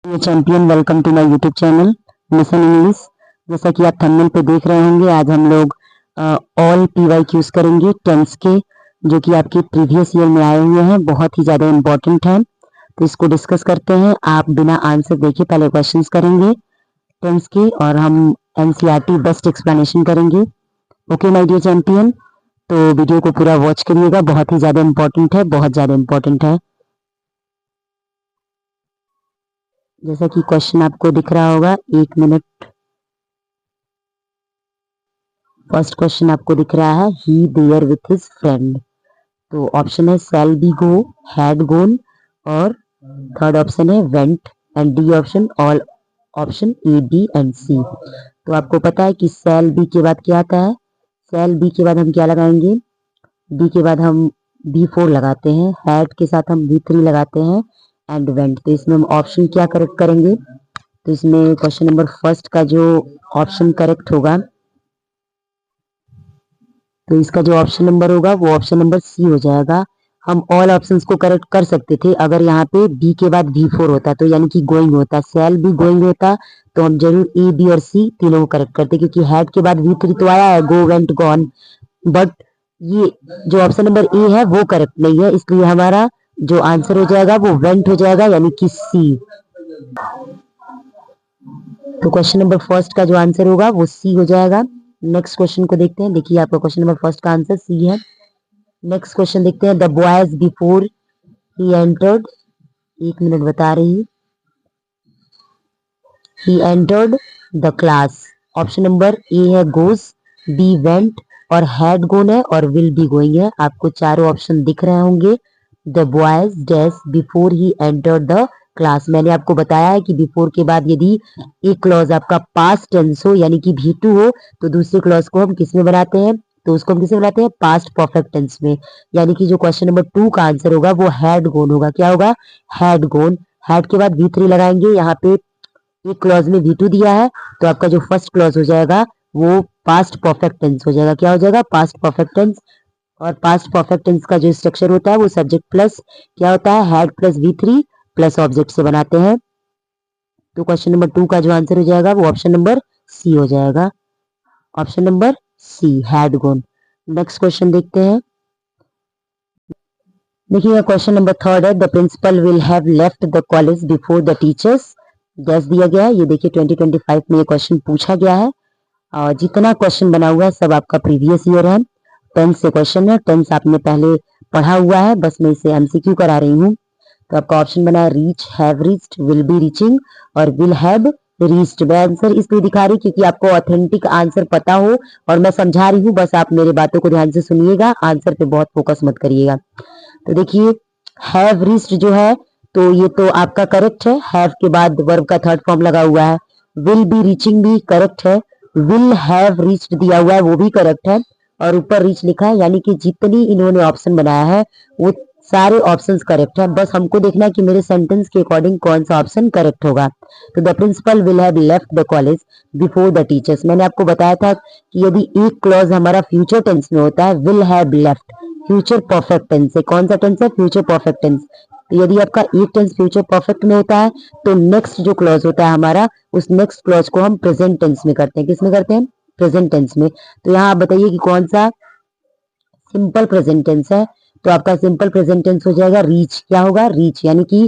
ये champion welcome to my YouTube channel listen English. जैसा कि आप थंबनेल पे देख रहे होंगे, आज हम लोग ऑल PYQs करेंगे टेंस के, जो कि आपके प्रीवियस ईयर में आए हुए हैं, बहुत ही ज़्यादा इम्पोर्टेंट है। तो इसको डिस्कस करते हैं। आप बिना आंसर देखे पहले क्वेश्चंस करेंगे टेंस के, और हम NCERT बेस्ट एक्सप्लेनेशन करेंगे। ओके माय डियर चैंपियन, तो वीडियो को पूरा वॉच करिएगा, बहुत ही ज़्यादा इम्पोर्टेंट है, बहुत ज़्यादा इम्पोर्टेंट है। जैसा कि क्वेश्चन आपको दिख रहा होगा, एक मिनट। फर्स्ट क्वेश्चन आपको दिख रहा है, he there with his friend. तो ऑप्शन है shall be go, had gone, और थर्ड ऑप्शन है went, and D option, all option A B and C. तो आपको पता है कि शैल बी के बाद क्या आता है। शैल बी के बाद हम क्या लगाएंगे, बी के बाद हम B4 लगाते हैं, हैड के साथ हम B3 लगाते हैं, एंड वेंट। तो इसमें हम ऑप्शन क्या करेक्ट करेंगे, तो इसमें क्वेश्चन नंबर फर्स्ट का जो ऑप्शन करेक्ट होगा, तो इसका जो ऑप्शन नंबर होगा वो ऑप्शन नंबर सी हो जाएगा। हम ऑल ऑप्शंस को करेक्ट कर सकते थे अगर यहाँ पे बी के बाद B4 होता, तो यानी कि गोइंग होता, सेल भी गोइंग होता, तो हम जरूर ए बी और सी तीनों को करेक्ट करते, क्योंकि हैड के बाद B3 तो आया है, गो वेंट गॉन, बट ये जो ऑप्शन नंबर ए है वो करेक्ट नहीं है, इसलिए हमारा जो आंसर हो जाएगा वो वेंट हो जाएगा, यानी कि सी। तो क्वेश्चन नंबर फर्स्ट का जो आंसर होगा वो सी हो जाएगा। नेक्स्ट क्वेश्चन को देखते हैं। देखिए आपका क्वेश्चन नंबर फर्स्ट का आंसर सी है। नेक्स्ट क्वेश्चन देखते हैं, the boys before he entered, एक मिनट बता रही हूँ, he entered the class. Option number A है गोज, बी वेंट, और हैड गोन है, और विल बी गोइंग है। आपको चारों ऑप्शन दिख रहे होंगे। The boys dash before he entered the class. मैंने आपको बताया है कि बिफोर के बाद यदि एक क्लॉज आपका पास्ट टेंस हो, यानी कि V2 हो, तो दूसरे क्लॉज को हम किस में बनाते हैं, तो उसको हम किस में बनाते हैं, पास्ट परफेक्ट टेंस में। यानी कि जो क्वेश्चन नंबर 2 का आंसर होगा वो हैड गोन होगा। क्या होगा, हैड गोन। हैड के बाद V3 लगाएंगे, यहाँ पे एक क्लॉज में V2 दिया है, तो आपका जो फर्स्ट क्लॉज हो जाएगा वो पास्ट परफेक्ट टेंस हो जाएगा। क्या हो जाएगा, पास्ट परफेक्ट टेंस। और पास्ट परफेक्ट टेंस का जो स्ट्रक्चर होता है वो सब्जेक्ट प्लस क्या होता है, had plus V3 plus object से बनाते हैं। तो क्वेश्चन नंबर 2 का जो आंसर हो जाएगा वो ऑप्शन नंबर सी हो जाएगा। Option number C, had gone. Next question देखते हैं। देखिए क्वेश्चन नंबर थर्ड है, the principal will have left the college before the teachers dash दिया गया है। ये देखिए 2025 में ये क्वेश्चन पूछा गया है, और जितना क्वेश्चन बना हुआ है सब आपका प्रीवियस ईयर है। टेंस से क्वेश्चन है, टेंस आपने पहले पढ़ा हुआ है, बस मैं इसे MCQ करा रही हूँ। तो आपका ऑप्शन बना है reach, have reached, will be reaching, और विल हैव रीच्ड। मैं आंसर इसलिए दिखा रही क्योंकि आपको ऑथेंटिक आंसर पता हो, और मैं समझा रही हूँ, बस आप मेरे बातों को ध्यान से सुनिएगा, आंसर पे बहुत फोकस मत करिएगा। तो देखिए हैव रीच्ड जो है, तो ये तो आपका करेक्ट है, हैव के बाद वर्ब का थर्ड फॉर्म लगा हुआ है। विल बी रीचिंग भी करेक्ट है, विल हैव रीच्ड दिया हुआ है वो भी करेक्ट है, और ऊपर रीच लिखा है, यानी कि जितनी इन्होंने ऑप्शन बनाया है वो सारे ऑप्शंस करेक्ट है। बस हमको देखना है कि मेरे सेंटेंस के अकॉर्डिंग कौन सा ऑप्शन करेक्ट होगा। तो the principal will have left the college before the teachers. मैंने आपको बताया था कि यदि एक क्लॉज हमारा फ्यूचर टेंस में होता है, will have left future perfect tense है। कौन सा टेंस है, फ्यूचर परफेक्ट टेंस। तो यदि आपका एक टेंस फ्यूचर परफेक्ट में होता है, तो नेक्स्ट जो क्लॉज होता है हमारा, उस नेक्स्ट क्लॉज को हम प्रेजेंट टेंस में करते हैं। किस में करते हैं, प्रेजेंट टेंस में। तो यहाँ आप बताइए कि कौन सा सिंपल प्रेजेंट टेंस है। तो आपका सिंपल प्रेजेंट टेंस हो जाएगा रीच। क्या होगा, रीच, यानी कि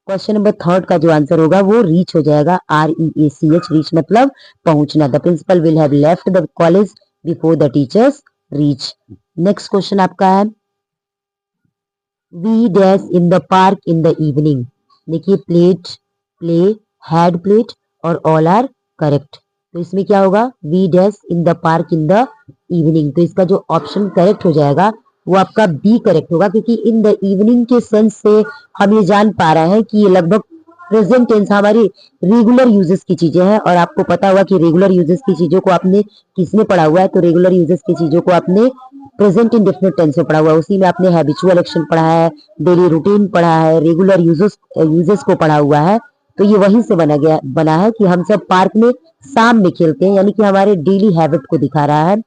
क्वेश्चन नंबर थर्ड का जो आंसर होगा वो रीच हो जाएगा, REACH, रीच मतलब पहुंचना। The principal will have left the college before the teachers reach. Next question आपका है, we dash in the park in the evening. देखिए प्लेट, प्ले, हैड प्लेट, और ऑल आर करेक्ट। तो इसमें क्या होगा, we dash in the park in the evening. तो इसका जो ऑप्शन करेक्ट हो जाएगा वो आपका बी करेक्ट होगा, क्योंकि इन द इवनिंग के सेंस से हम ये जान पा रहे हैं कि ये लगभग प्रेजेंट टेंस हमारी रेगुलर यूजेस की चीजें हैं। और आपको पता होगा कि रेगुलर यूजेस की चीजों को आपने किसमें पढ़ा हुआ है, तो रेगुलर यूजेस की चीजों को आपने प्रेजेंट इंडेफिनिट टेंस में पढ़ा हुआ है। उसी में आपने हैबिचुअल एक्शन पढ़ा है, डेली रूटीन पढ़ा है, रेगुलर यूजेस को पढ़ा हुआ है। तो ये वहीं से बना है कि हम सब पार्क में शाम में खेलते हैं, यानी कि हमारे डेली हैबिट को दिखा रहा है।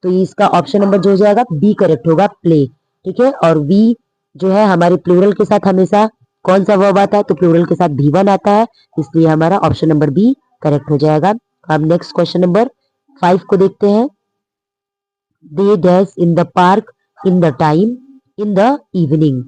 तो इसका ऑप्शन नंबर जो हो जाएगा बी करेक्ट होगा, प्ले। ठीक है, और वी जो है हमारे प्लूरल के साथ हमेशा कौन सा वर्ब आता है, तो प्लूरल के साथ V1 आता है, इसलिए हमारा ऑप्शन नंबर बी करेक्ट हो जाएगा। अब नेक्स्ट क्वेश्चन नंबर 5 को देखते हैं। They dash in the park in the time in the evening.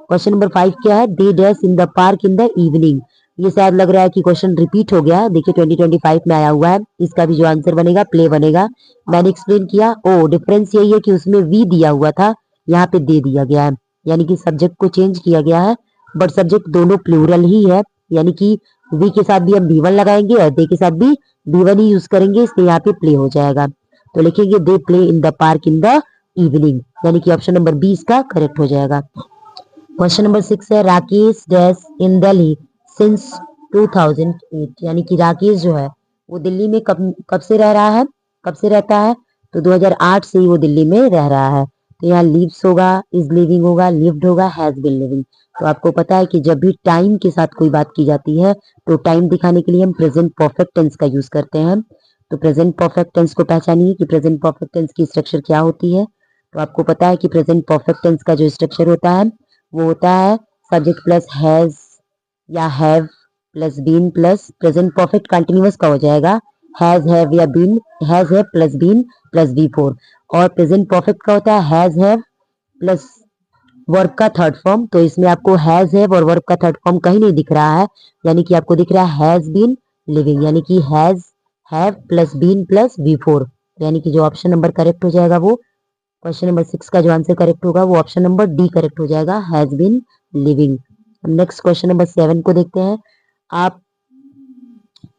Question number 5 क्या है, they dash in the park in the evening. ये शायद लग रहा है कि क्वेश्चन रिपीट हो गया है, देखिए 2025 में आया हुआ है। इसका भी जो आंसर बनेगा प्ले बनेगा। मैंने एक्सप्लेन किया, ओ डिफरेंस यही है कि उसमें वी दिया हुआ था, यहाँ पे दे दिया गया है, यानी कि सब्जेक्ट को चेंज किया गया है, बट सब्जेक्ट दोनों प्लूरल ही है, यानी कि वी के साथ भी हम V1 लगाएंगे और दे के साथ भी V1 ही यूज करेंगे, इसलिए यहाँ पे प्ले हो जाएगा। तो लिखेंगे they play in the park in the evening, यानी कि ऑप्शन नंबर बी इसका करेक्ट हो जाएगा। क्वेश्चन नंबर 6 है, Rakesh dash in Delhi since 2008। यानी कि राकेश जो है वो दिल्ली में कब से रह रहा है, कब से रहता है, तो 2008 से ही वो दिल्ली में रह रहा है। तो यहाँ लिव्स होगा, इज लिविंग होगा, लिव्ड होगा, हैज बीन लिविंग। तो आपको पता है कि जब भी टाइम के साथ कोई बात की जाती है तो टाइम दिखाने के लिए हम प्रेजेंट परफेक्ट टेंस का यूज करते हैं। तो प्रेजेंट परफेक्ट टेंस को पहचानिए कि प्रेजेंट परफेक्ट टेंस की स्ट्रक्चर क्या होती है। तो आपको पता है कि प्रेजेंट परफेक्ट टेंस का जो स्ट्रक्चर होता है वो होता है सब्जेक्ट प्लस हैज या have plus been plus present perfect continuous का हो जाएगा हैज हैव या been, has have plus been plus V4। और प्रेजेंट परफेक्ट का होता है हैज हैव प्लस वर्ब का थर्ड फॉर्म। तो इसमें आपको हैज हैव और वर्ब का थर्ड फॉर्म कहीं नहीं दिख रहा है, यानी कि आपको दिख रहा है हैज बीन लिविंग, यानी कि has have plus been plus V4, यानी कि जो ऑप्शन नंबर करेक्ट हो जाएगा वो क्वेश्चन नंबर 6 का जो आंसर करेक्ट होगा वो ऑप्शन नंबर डी करेक्ट हो जाएगा, has been living. Next question number 7 को देखते हैं। आप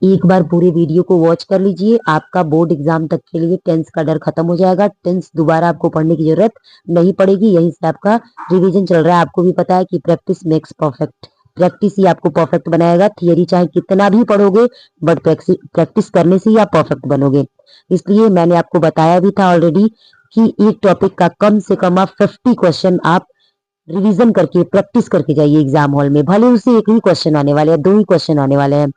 एक बार पूरे वीडियो को वॉच कर लीजिए, आपका बोर्ड एग्जाम तक के लिए टेंस का डर खत्म हो जाएगा। टेंस दोबारा आपको पढ़ने की जरूरत नहीं पड़ेगी, यहीं से आपका रिवीजन चल रहा है। आपको भी पता है कि प्रैक्टिस मेक्स परफेक्ट, प्रैक्टिस ही आपको परफेक्ट बनाएगा। थियरी चाहे कितना भी पढ़ोगे बट प्रैक्टिस करने से ही आप परफेक्ट बनोगे। इसलिए मैंने आपको बताया भी था ऑलरेडी कि एक टॉपिक का कम से कम आप 50 क्वेश्चन आप रिवीजन करके प्रैक्टिस करके जाइए एग्जाम हॉल में। भले उसे एक ही क्वेश्चन आने वाले हैं, 2 ही क्वेश्चन आने वाले हैं,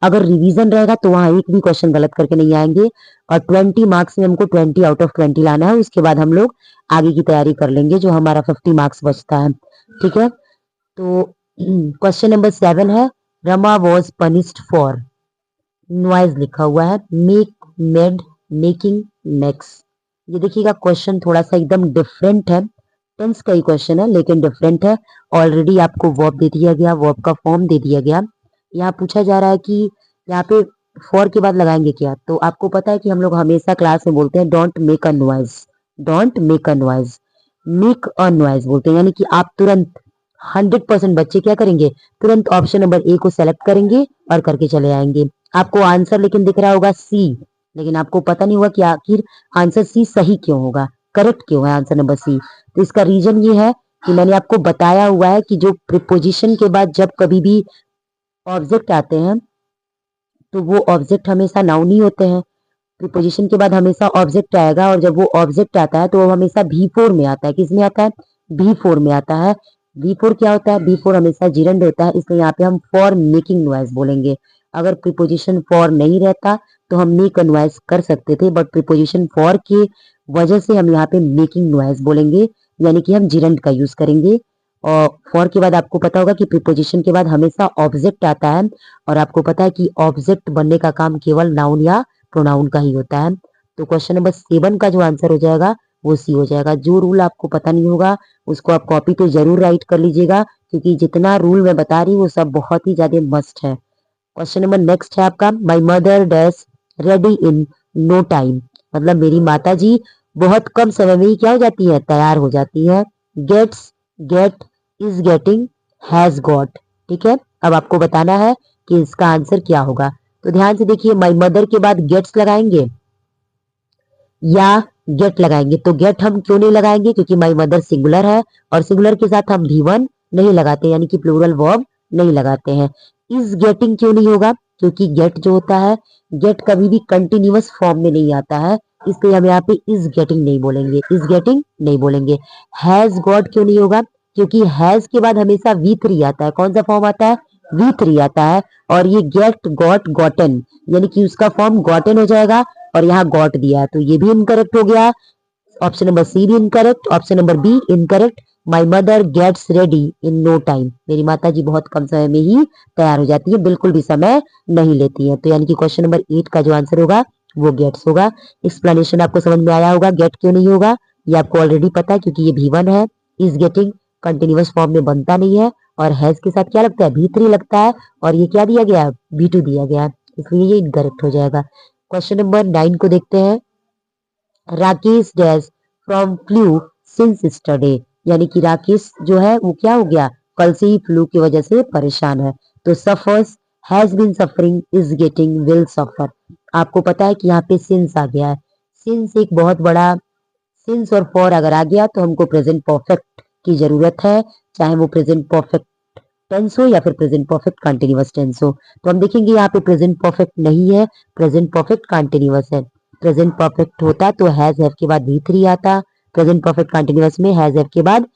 अगर रिवीजन रहेगा तो वहां एक भी क्वेश्चन गलत करके नहीं आएंगे। और 20 मार्क्स में हमको 20 आउट ऑफ 20 लाना है, उसके बाद हम लोग आगे की तैयारी कर लेंगे, जो हमारा 50 मार्क्स बचता है। ठीक है, तो क्वेश्चन नंबर 7 है, Rama was punished for, noise लिखा हुआ है, मेक मेड मेकिंग मेक्स। ये देखिएगा क्वेश्चन थोड़ा सा एकदम डिफरेंट है, टेंस का ही क्वेश्चन है लेकिन डिफरेंट है। ऑलरेडी आपको वर्ब दे दिया गया, वर्ब का फॉर्म दे दिया गया। यहाँ पूछा जा रहा है कि यहाँ पे फॉर के बाद लगाएंगे क्या, तो आपको पता है कि हम लोग हमेशा क्लास में बोलते हैं don't make a noise, don't make a noise, make a noise बोलते हैं, यानी कि आप तुरंत 100% बच्चे क्या करेंगे, तुरंत ऑप्शन नंबर ए को सेलेक्ट करेंगे और करके चले आएंगे। आपको आंसर लेकिन दिख रहा होगा सी, लेकिन आपको पता नहीं होगा कि आखिर आंसर सी सही क्यों होगा, करेक्ट क्यों है आंसर नंबर सी। तो इसका रीजन ये है कि मैंने आपको बताया हुआ है कि जो प्रीपोजिशन के बाद जब कभी भी ऑब्जेक्ट आते हैं तो वो ऑब्जेक्ट हमेशा नाउन ही होते हैं। प्रीपोजिशन के बाद हमेशा ऑब्जेक्ट आएगा और जब वो ऑब्जेक्ट आता है तो वो हमेशा V4 में आता है। किस में आता है, V4 में आता है। V4 क्या होता है, V4 हमेशा जिरंड होता है, इसलिए यहाँ पे हम फॉर मेकिंग नॉइज बोलेंगे। अगर प्रीपोजिशन फॉर नहीं रहता तो हम मेक अ नॉइज कर सकते थे, बट प्रीपोजिशन फॉर की वजह से हम यहाँ पे मेकिंग नॉइज बोलेंगे, यानी कि हम जिरंड का यूज करेंगे। और फॉर के बाद आपको पता होगा कि प्रीपोजिशन के बाद हमेशा ऑब्जेक्ट आता है, और आपको पता है कि ऑब्जेक्ट बनने का काम केवल नाउन या प्रोनाउन का ही होता है। तो क्वेश्चन नंबर 7 का जो आंसर हो जाएगा वो सी हो जाएगा। जो रूल आपको पता नहीं होगा उसको आप कॉपी पे जरूर राइट कर लीजिएगा, क्योंकि जितना रूल मैं बता रही हूँ वो सब बहुत ही ज्यादा मस्ट है। क्वेश्चन नंबर नेक्स्ट है आपका, my mother dash ready in no time, मतलब मेरी माता जी बहुत कम समय में ही क्या हो जाती है, तैयार हो जाती है। Gets, get, is getting, has got. ठीक है, अब आपको बताना है कि इसका आंसर क्या होगा। तो ध्यान से देखिए, माई मदर के बाद गेट्स लगाएंगे या गेट लगाएंगे। तो गेट हम क्यों नहीं लगाएंगे, क्योंकि माई मदर सिंगुलर है और सिंगुलर के साथ हम V1 नहीं लगाते, यानी कि प्लूरल वर्ब नहीं लगाते हैं। इज गेटिंग क्यों नहीं होगा, क्योंकि गेट जो होता है, गेट कभी भी कंटिन्यूअस फॉर्म में नहीं आता है, इसलिए हम यहाँ पे इज गेटिंग नहीं बोलेंगे, इज गेटिंग नहीं बोलेंगे। हैज गॉट क्यों नहीं होगा, क्योंकि हैज के बाद हमेशा V3 आता है। कौन सा फॉर्म आता है, V3 आता है, और ये गेट गॉट गॉटन, यानी कि उसका फॉर्म गॉटन हो जाएगा, और यहाँ गॉट दिया है तो ये भी इनकरेक्ट हो गया। ऑप्शन नंबर सी भी incorrect, option number B incorrect, my mother gets ready in no time, मेरी माता जी बहुत कम समय में ही तैयार हो जाती है, बिल्कुल भी समय नहीं लेती है। तो यानी कि क्वेश्चन नंबर 8 का जो आंसर होगा वो गेट्स होगा। एक्सप्लेनेशन आपको समझ में आया होगा, गेट क्यों नहीं होगा ये आपको ऑलरेडी पता है क्योंकि ये V1 है। इज गेटिंग कंटिन्यूअस फॉर्म में बनता नहीं है और हैज के साथ क्या लगता है V3 लगता है और ये क्या दिया गया है V2 दिया गया है, इसलिए ये इनकरेक्ट हो जाएगा। क्वेश्चन नंबर 9 को देखते हैं। Rakesh dash from flu since yesterday, यानी कि राकेश जो है वो क्या हो गया कल से ही फ्लू की वजह से परेशान है। तो suffers, has been suffering, is getting, will suffer. आपको पता है कि यहाँ पे सिंस आ गया है। सिंस एक बहुत बड़ा, सिंस और फॉर अगर आ गया तो हमको प्रेजेंट परफेक्ट की जरूरत है, चाहे वो प्रेजेंट परफेक्ट टेंस हो या फिर प्रेजेंट परफेक्ट कंटिन्यूअस टेंस हो। तो हम देखेंगे यहाँ पे प्रेजेंट परफेक्ट नहीं है, प्रेजेंट परफेक्ट कंटिन्यूअस है। प्रेजेंट परफेक्ट होता तो हैज हैव के बाद V3 आता, प्रेजेंट परफेक्ट कंटिन्यूअस में हैज हैव के बाद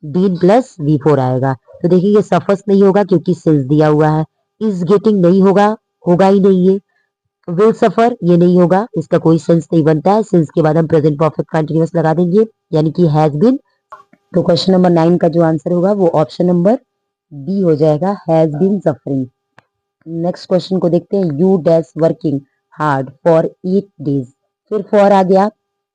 बीन प्लस V4 आएगा। तो देखिए ये सफर्स नहीं होगा क्योंकि सिंस दिया हुआ है। इज गेटिंग नहीं होगा, होगा ही नहीं ये। विल सफर ये नहीं होगा, इसका कोई सेंस नहीं बनता है। सिंस के बाद हम प्रेजेंट परफेक्ट कंटिन्यूअस लगा देंगे यानी कि हैज बीन। तो क्वेश्चन नंबर 9 का जो आंसर होगा वो ऑप्शन नंबर बी हो जाएगा, has been suffering. Next question को देखते हैं। You dash working hard for 8 days, फिर फॉर आ गया,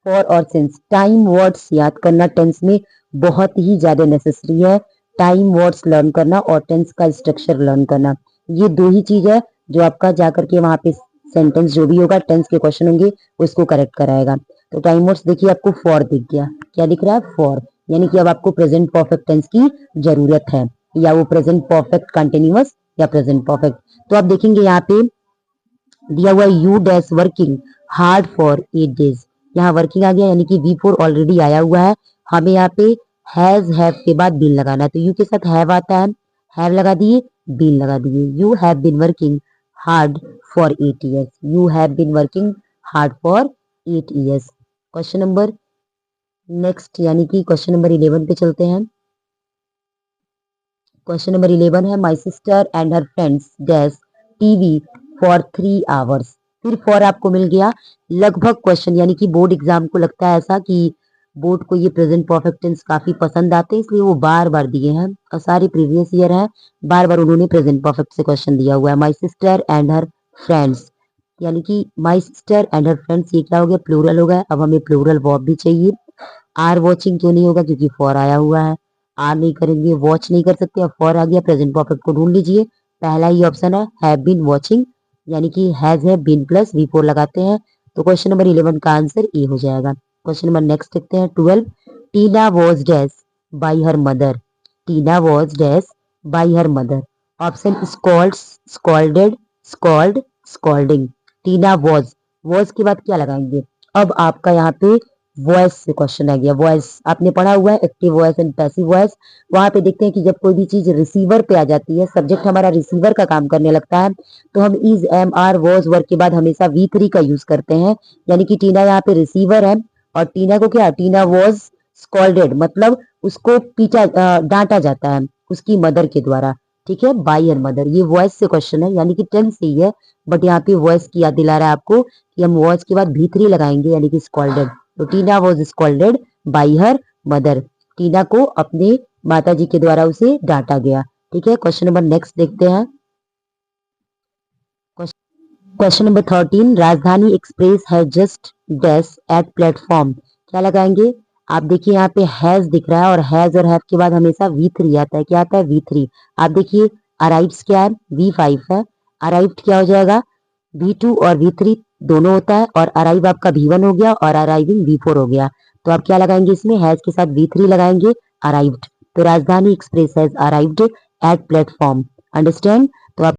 फॉर और सिंस। टाइम वर्ड्स याद करना टेंस में बहुत ही ज्यादा नेसेसरी है। टाइम वर्ड्स लर्न करना और टेंस का स्ट्रक्चर लर्न करना, ये दो ही चीज है जो आपका जाकर के वहां पे सेंटेंस जो भी होगा टेंस के क्वेश्चन होंगे उसको करेक्ट कराएगा। तो टाइम वर्ड्स देखिए आपको फॉर दिख गया, क्या दिख रहा है फॉर, यानी कि अब आपको प्रेजेंट परफेक्ट टेंस की जरूरत है, या वो प्रेजेंट परफेक्ट कंटिन्यूअस या प्रेजेंट परफेक्ट। तो आप देखेंगे यहाँ पे दिया हुआ you dash working hard for 8 days, यहाँ वर्किंग आ गया यानी कि V4 ऑलरेडी आया हुआ है। हमें यहाँ पे हैज हैव के बाद बीन लगाना है, तो यू के साथ हैव आता है, हैव लगा दिए, बीन लगा दिए। You have been working hard for 8 years, you have been working hard for 8 years. Question number next यानी कि क्वेश्चन नंबर 11 पे चलते हैं। क्वेश्चन नंबर 11 है my sister and her friends dash TV for 3 hours, फिर for आपको मिल गया। लगभग क्वेश्चन यानी कि बोर्ड एग्जाम को लगता है ऐसा कि बोर्ड को ये प्रेजेंट परफेक्ट टेंस काफी पसंद आते हैं इसलिए वो बार बार दिए हैं और सारे प्रीवियस ईयर है, बार बार उन्होंने प्रेजेंट परफेक्ट से क्वेश्चन दिया हुआ है। My sister and her friends, यानी कि my sister and her friends ये क्या हो गया प्लूरल हो गया। अब हमें प्लूरल वर्ब भी चाहिए। आर वॉचिंग क्यों नहीं होगा क्योंकि फॉर आया हुआ है, आर नहीं करेंगे, वॉच नहीं कर सकते, और फॉर आ गया। प्रेजेंट परफेक्ट को ढूंढ लीजिए, पहला ही ऑप्शन है हैव बीन वॉचिंग, यानी कि हैज है बीन प्लस V4 लगाते हैं। तो क्वेश्चन नंबर 11 का आंसर ए हो जाएगा। क्वेश्चन नंबर नेक्स्ट देखते हैं 12। Tina was dash by her mother, Tina was dash by her mother. Option scold, scolded, scold, scolding. Tina was के बाद क्या लगाएंगे। अब आपका यहाँ पे वॉइस से क्वेश्चन आ गया। वॉइस आपने पढ़ा हुआ है active voice and passive voice. वहां पे देखते हैं कि जब कोई भी चीज रिसीवर पे आ जाती है, सब्जेक्ट हमारा रिसीवर का काम करने लगता है, तो हम is am are was work के बाद हमेशा V3 का यूज करते हैं। यानी कि टीना यहाँ पे रिसीवर है और टीना को क्या, टीना वॉज स्कॉल्डेड मतलब उसको पीटा डांटा जाता है उसकी मदर के द्वारा, ठीक है, बाई हर मदर। ये वॉइस से क्वेश्चन है यानी कि टेंस से ही है, बट यहाँ पे वॉइस की याद दिला रहा है आपको कि हम वॉइस के बाद V3 लगाएंगे यानी कि स्कॉल्डेड। तो Tina was scolded by her mother, Tina को अपने माता जी के द्वारा उसे डांटा गया। ठीक है, क्वेश्चन नंबर नेक्स्ट देखते हैं। Question number 13। राजधानी एक्सप्रेस है जस्ट डैश एट प्लेटफॉर्म, क्या लगाएंगे। आप देखिए यहाँ पे हैज दिख रहा है और हैज और हैव के बाद हमेशा V3 आता है, क्या आता है V3। आप देखिए अराइव्स क्या है V5 है, अराइव्ड क्या हो जाएगा V2 और V3 दोनों होता है, और अराइव आपका V1 हो गया और अराइविंग V4 हो गया। तो आप क्या लगाएंगे इसमें, हैज के साथ V3 लगाएंगे, अराइव्ड। तो राजधानी express has arrived at platform, understand. तो आप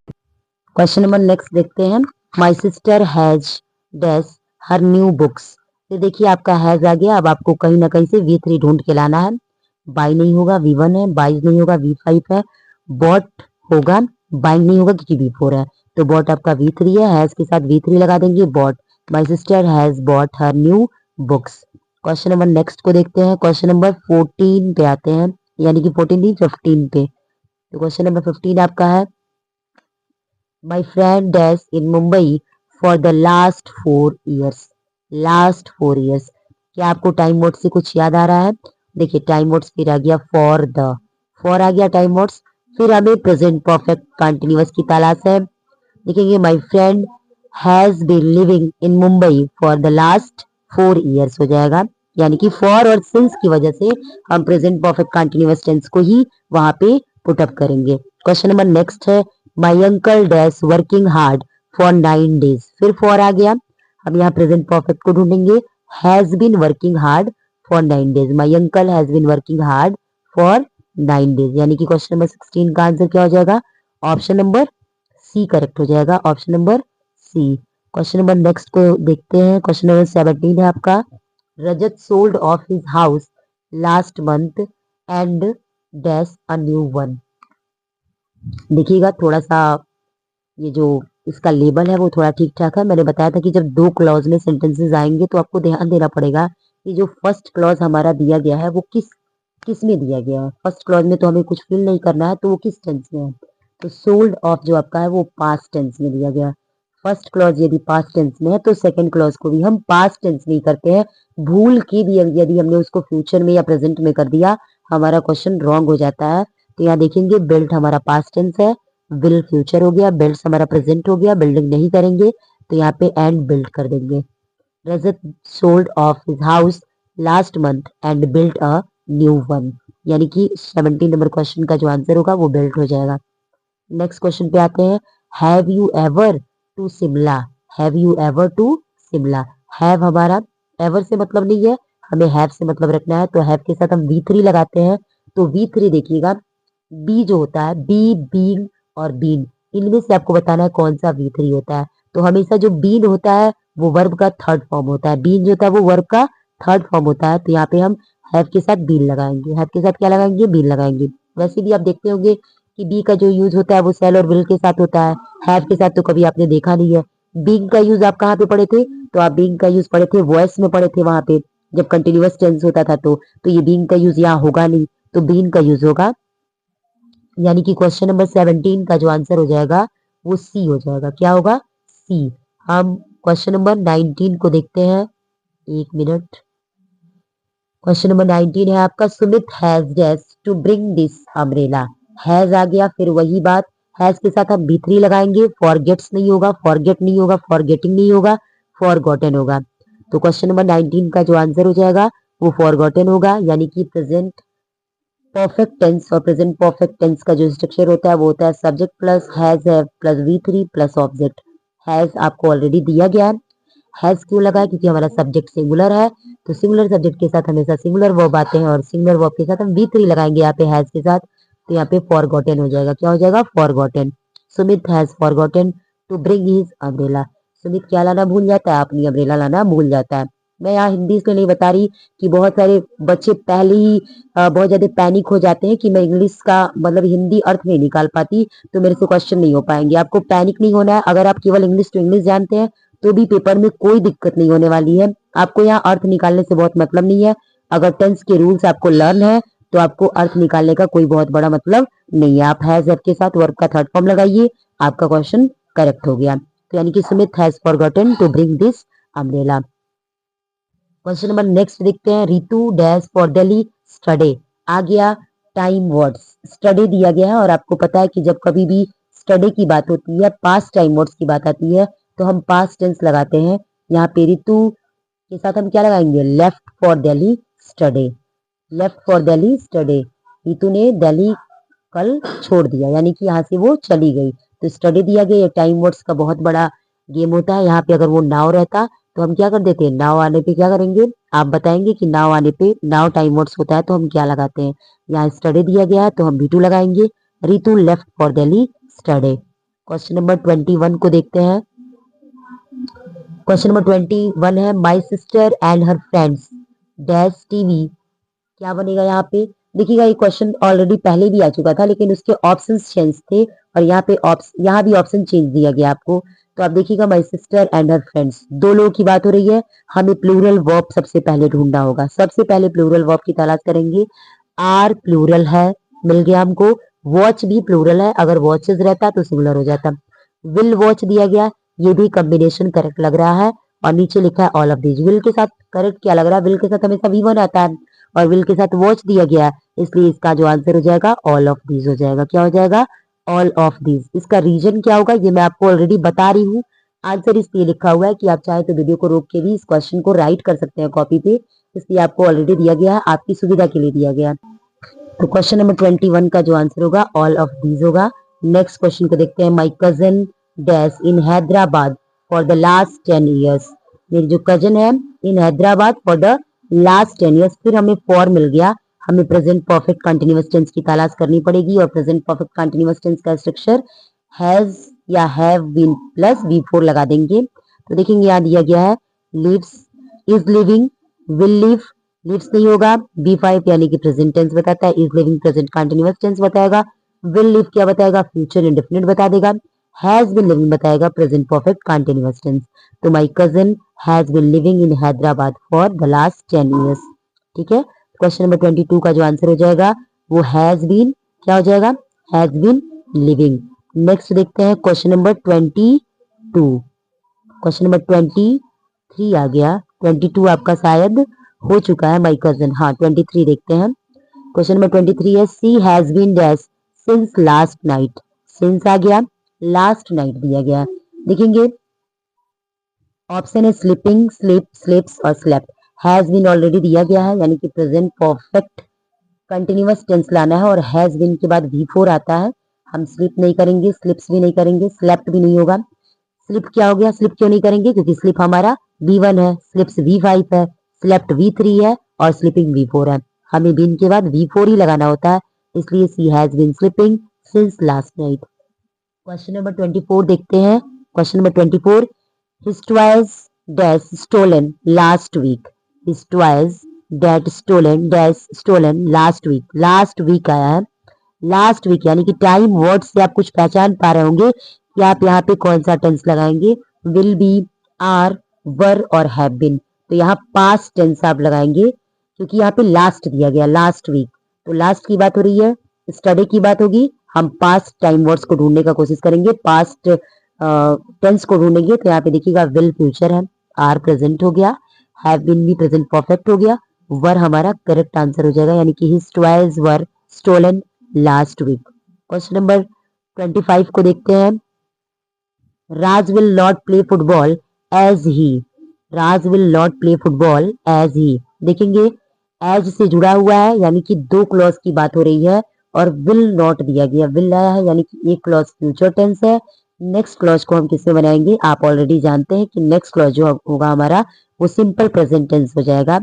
क्वेश्चन नंबर नेक्स्ट देखते हैं। माई sister has dash her new books, तो देखिए आपका हैज आ गया। अब आपको कहीं ना कहीं से V3 ढूंढ के लाना है। बाई नहीं होगा V1 है, बाइज नहीं होगा V5 है, बॉट होगा, बाइंग नहीं होगा क्योंकि V4 है, तो बॉट आपका V3 है, हैज के साथ V3 लगा देंगे, bought. My sister has bought her new books. Question number next को देखते हैं। क्वेश्चन नंबर 14 पे आते हैं, यानी कि 14 नहीं 15 पे। तो क्वेश्चन नंबर 15 आपका है my friend dash in Mumbai for the last 4 years, last 4 years. क्या आपको टाइम मोड से कुछ याद आ रहा है। देखिए टाइम वर्ड्स फिर आ गया फॉर आ गया टाइम वर्ड्स। फिर हमें प्रेजेंट परफेक्ट कंटिन्यूअस की तलाश है। देखेंगे my friend has been living in Mumbai for the last 4 years हो जाएगा, यानी कि फॉर और सिंस की वजह से हम प्रेजेंट परफेक्ट कंटिन्यूअस टेंस को ही वहां पे पुट अप करेंगे। क्वेश्चन नंबर नेक्स्ट है my uncle dash working hard for 9 days। फिर फॉर आ गया, हम यहाँ प्रेजेंट परफेक्ट को ढूंढेंगे। Has been working hard for 9 days, my uncle has been working hard for 9 days, यानी कि क्वेश्चन नंबर 16 का आंसर क्या हो जाएगा? ऑप्शन नंबर सी करेक्ट हो जाएगा, option number C. Question number next को देखते हैं। क्वेश्चन नंबर 17 है आपका, Rajat sold off his house last month and dash a new one. देखिएगा थोड़ा सा ये जो इसका लेबल है वो थोड़ा ठीक ठाक है। मैंने बताया था कि जब दो क्लॉज में सेंटेंसेस आएंगे तो आपको ध्यान देना पड़ेगा कि जो फर्स्ट क्लॉज हमारा दिया गया है वो किस किस में दिया गया है। फर्स्ट क्लॉज में तो हमें कुछ फिल नहीं करना है, तो वो किस टेंस में है? तो सोल्ड ऑफ जो आपका है वो पास्ट टेंस में दिया गया है। फर्स्ट क्लॉज यदि पास्ट टेंस में है तो सेकंड क्लॉज को भी हम पास्ट टेंस में ही करते हैं। भूल के भी यदि हमने उसको फ्यूचर में या प्रेजेंट में कर दिया हमारा क्वेश्चन रॉन्ग हो जाता है। तो यहाँ देखेंगे बिल्ट हमारा पास्ट टेंस है, विल फ्यूचर हो गया, बिल्ड्स हमारा प्रेजेंट हो गया, बिल्डिंग नहीं करेंगे तो यहाँ पे एंड बिल्ड कर देंगे। Rajat sold off his house last month and built a new one, यानी कि 17 नंबर क्वेश्चन का जो आंसर होगा वो बिल्ट हो जाएगा। नेक्स्ट क्वेश्चन पे आते हैं, have you ever to Shimla. Have you ever to Shimla, have हमारा एवर से मतलब नहीं है, हमें हैव से मतलब रखना है। तो हैव के साथ हम V3 लगाते हैं। तो V3 देखिएगा, बी जो होता है बी, बीइंग और बीन, इनमें से आपको बताना है कौन सा V3 होता है। तो हमेशा जो बीन होता है वो वर्ब का थर्ड फॉर्म होता है, बीन जो होता है वो वर्ब का थर्ड फॉर्म होता है। तो यहाँ पे हम हैव के साथ बीन लगाएंगे, हैव के साथ क्या लगाएंगे? बीन लगाएंगे। वैसे भी आप देखते होंगे कि बी का जो यूज होता है वो सेल और विल के साथ होता है, हैव के साथ तो कभी आपने देखा नहीं है। बीइंग का यूज आप कहाँ पे पढ़े थे? तो आप बीइंग का यूज पढ़े थे वॉइस में पढ़े थे, वहां पे जब कंटिन्यूअस टेंस होता था। तो ये बीइंग का यूज यहाँ होगा नहीं, तो बीन का यूज होगा, यानी कि क्वेश्चन नंबर 17 का जो आंसर हो जाएगा वो सी हो जाएगा। क्या होगा? सी। हम क्वेश्चन नंबर 19 को देखते हैं, एक मिनट। क्वेश्चन नंबर 19 है आपका, Sumit has dash to bring this umbrella. Has आ गया, फिर वही बात, हैज के साथ हम B3 लगाएंगे। फॉरगेट्स नहीं होगा, फॉरगेट नहीं होगा, फॉरगेटिंग नहीं होगा, फॉरगॉटन होगा। तो क्वेश्चन नंबर 19 का जो आंसर हो जाएगा वो फॉरगॉटन होगा, यानी कि प्रेजेंट परफेक्ट टेंस और प्रेजेंट परफेक्ट टेंस का जो स्ट्रक्चर होता है वो होता है सब्जेक्ट प्लस हैज है plus V3 plus object. Has आपको ऑलरेडी दिया गया है। हैज क्यों लगा है? क्योंकि हमारा सब्जेक्ट सिंगुलर है, तो सिंगुलर सब्जेक्ट के साथ हमेशा सिंगुलर वर्ब आते हैं और सिंगुलर वर्ब के साथ हम V3 लगाएंगे यहाँ पे हैज के साथ। तो यहाँ पे फॉरगॉटन हो जाएगा। क्या हो जाएगा? Forgotten. Sumit has forgotten to bring his umbrella. Sumit क्या लाना भूल जाता है? अपनी अम्ब्रेला लाना भूल जाता है। मैं यहाँ हिंदी इसलिए नहीं बता रही कि बहुत सारे बच्चे पहले ही बहुत ज्यादा पैनिक हो जाते हैं कि मैं इंग्लिश का मतलब हिंदी अर्थ नहीं निकाल पाती तो मेरे से क्वेश्चन नहीं हो पाएंगे। आपको पैनिक नहीं होना है, अगर आप केवल इंग्लिश टू इंग्लिश जानते हैं तो भी पेपर में कोई दिक्कत नहीं होने वाली है। आपको यहाँ अर्थ निकालने से बहुत मतलब नहीं है। अगर टेंस के रूल्स आपको लर्न है तो आपको अर्थ निकालने का कोई बहुत बड़ा मतलब नहीं है। आप हैज के साथ वर्ब का थर्ड फॉर्म लगाइए, आपका क्वेश्चन करेक्ट हो गया। तो यानी कि Sumit has forgotten to bring this umbrella. Question number next देखते हैं, Ritu dash for Delhi study. आ गया टाइम वर्ड्स, स्टडी दिया गया है और आपको पता है कि जब कभी भी स्टडी की बात होती है, पास्ट टाइम वर्ड्स की बात आती है तो हम पास्ट टेंस लगाते हैं। यहाँ पे रितु के साथ हम क्या लगाएंगे? Left for Delhi study. Left for Delhi study, Ritu ने दिल्ली कल छोड़ दिया, यानी कि यहाँ से वो चली गई। तो स्टडी दिया गया, ये टाइम वर्ड्स का बहुत बड़ा गेम होता है। यहाँ पे अगर वो नाव रहता तो हम क्या कर देते हैं? नाव आने पे क्या करेंगे? आप बताएंगे कि नाव आने पे, नाव टाइम वर्ड्स होता है तो हम क्या लगाते हैं? यहाँ स्टडी दिया गया है तो हम V2 लगाएंगे। Ritu left for Delhi study. Question number 21 को देखते हैं। क्वेश्चन नंबर 21 है, my sister and her friends dash TV. क्या बनेगा यहाँ पे? देखिएगा ये क्वेश्चन ऑलरेडी पहले भी आ चुका था लेकिन उसके ऑप्शंस चेंज थे और यहाँ पे यहाँ भी ऑप्शन चेंज दिया गया आपको। तो आप देखिएगा my sister and her friends, दो लोगों की बात हो रही है, हमें प्लूरल वर्ब सबसे पहले ढूंढना होगा। सबसे पहले प्लूरल वर्ब की तलाश करेंगे। आर प्लूरल है, मिल गया हमको। वॉच भी प्लूरल है, अगर वॉचेस रहता तो सिंगुलर हो जाता। विल वॉच दिया गया, ये भी कॉम्बिनेशन करेक्ट लग रहा है। और नीचे लिखा है ऑल ऑफ दीज, विल के साथ करेक्ट क्या लग रहा है? विल के साथ हमेशा V1 आता है और विल के साथ वॉच दिया गया है, इसलिए इसका जो आंसर हो जाएगा ऑल ऑफ दीज हो जाएगा। क्या हो जाएगा? All of these. इसका रीजन क्या होगा ये मैं आपको ऑलरेडी बता रही हूँ। आंसर इसलिए लिखा हुआ है कि आप चाहे तो वीडियो को रोक के भी इस क्वेश्चन को राइट कर सकते हैं कॉपी पे, इसलिए आपको ऑलरेडी दिया गया है, आपकी सुविधा के लिए दिया गया है। तो क्वेश्चन नंबर 21 का जो आंसर होगा ऑल ऑफ दीज होगा। नेक्स्ट क्वेश्चन को देखते हैं। My cousin dash in Hyderabad for the last 10 years. मेरी जो कजन है in Hyderabad for the last 10 years. फिर हमें फॉर मिल गया, हमें प्रेजेंट परफेक्ट कंटिन्यूअस टेंस की तलाश करनी पड़ेगी और प्रेजेंट परफेक्ट कंटिन्यूअस टेंस का स्ट्रक्चर हैज या हैव बीन प्लस V4 लगा देंगे। तो देखेंगे यहाँ दिया गया है lives, is living, will live, lives नहीं होगा, B5 यानी कि प्रेजेंट टेंस बताता है, is living present continuous tense बताएगा, विल लिव क्या बताएगा? फ्यूचर इंडेफिनिट बता देगा, हैज बीन लिविंग बताएगा प्रेजेंट परफेक्ट कंटिन्यूअस टेंस। तो my cousin has been living in Hyderabad for the last 10 years. ठीक है, क्वेश्चन नंबर 22 का जो आंसर हो जाएगा वो हैज बीन, क्या हो जाएगा? Has been living. नेक्स्ट देखते हैं क्वेश्चन नंबर 22। क्वेश्चन नंबर 23 आ गया, 22 आपका शायद हो चुका है माय कजन। हाँ 23 देखते हैं। क्वेश्चन नंबर 23 है she has been dash since last night. Since आ गया, लास्ट नाइट दिया गया। देखेंगे ऑप्शन है स्लीपिंग, स्लीप, स्लीप्स और स्लेप्ट। हैज बीन ऑलरेडी दिया गया है यानी कि प्रेजेंट परफेक्ट कंटिन्यूअस टेंस लाना है और हैज बीन के बाद V4 आता है। हम स्लीप नहीं करेंगे, स्लिप्स भी नहीं करेंगे, स्लेप्ट भी नहीं होगा। स्लिप क्या हो गया? स्लिप क्यों नहीं करेंगे? क्योंकि स्लिप हमारा V1 है, स्लिप्स V5 है, स्लेप्ट V3 है और स्लीपिंग V4 है। हमें बीन के बाद V4 ही लगाना होता है, इसलिए she has been sleeping since last night. Question number 24 देखते हैं। Question number 24, his toys dash stolen last week. His toys that stolen last week. Last week आया है, लास्ट वीक यानी कि टाइम वर्ड से आप कुछ पहचान पा रहे होंगे कि आप यहाँ पे कौन सा टेंस लगाएंगे, विल बी, आर, वर और हैव बीन। तो यहाँ पास्ट टेंस आप लगाएंगे क्योंकि यहाँ पे लास्ट दिया गया, लास्ट वीक। तो लास्ट की बात हो रही है, स्टडी की बात होगी, हम पास्ट टाइम वर्ड्स को ढूंढने का कोशिश करेंगे, पास्ट टेंस को ढूंढेंगे। तो यहाँ पे देखिएगा विल फ्यूचर है, आर प्रेजेंट हो गया, हैव बीन भी प्रेजेंट परफेक्ट हो गया, वर हमारा करेक्ट आंसर हो जाएगा यानी कि his toys were stolen last week. Question number 25 को देखते हैं। Raj will not play football as he. Raj will not play football as he. देखेंगे एज से जुड़ा हुआ है यानी कि दो क्लॉज की बात हो रही है और विल नॉट दिया गया, विल आया है यानी कि एक क्लॉज फ्यूचर टेंस है। नेक्स्ट क्लॉज को हम किससे बनाएंगे? आप ऑलरेडी जानते हैं कि नेक्स्ट क्लॉज जो होगा हमारा वो सिंपल प्रेजेंट टेंस हो जाएगा।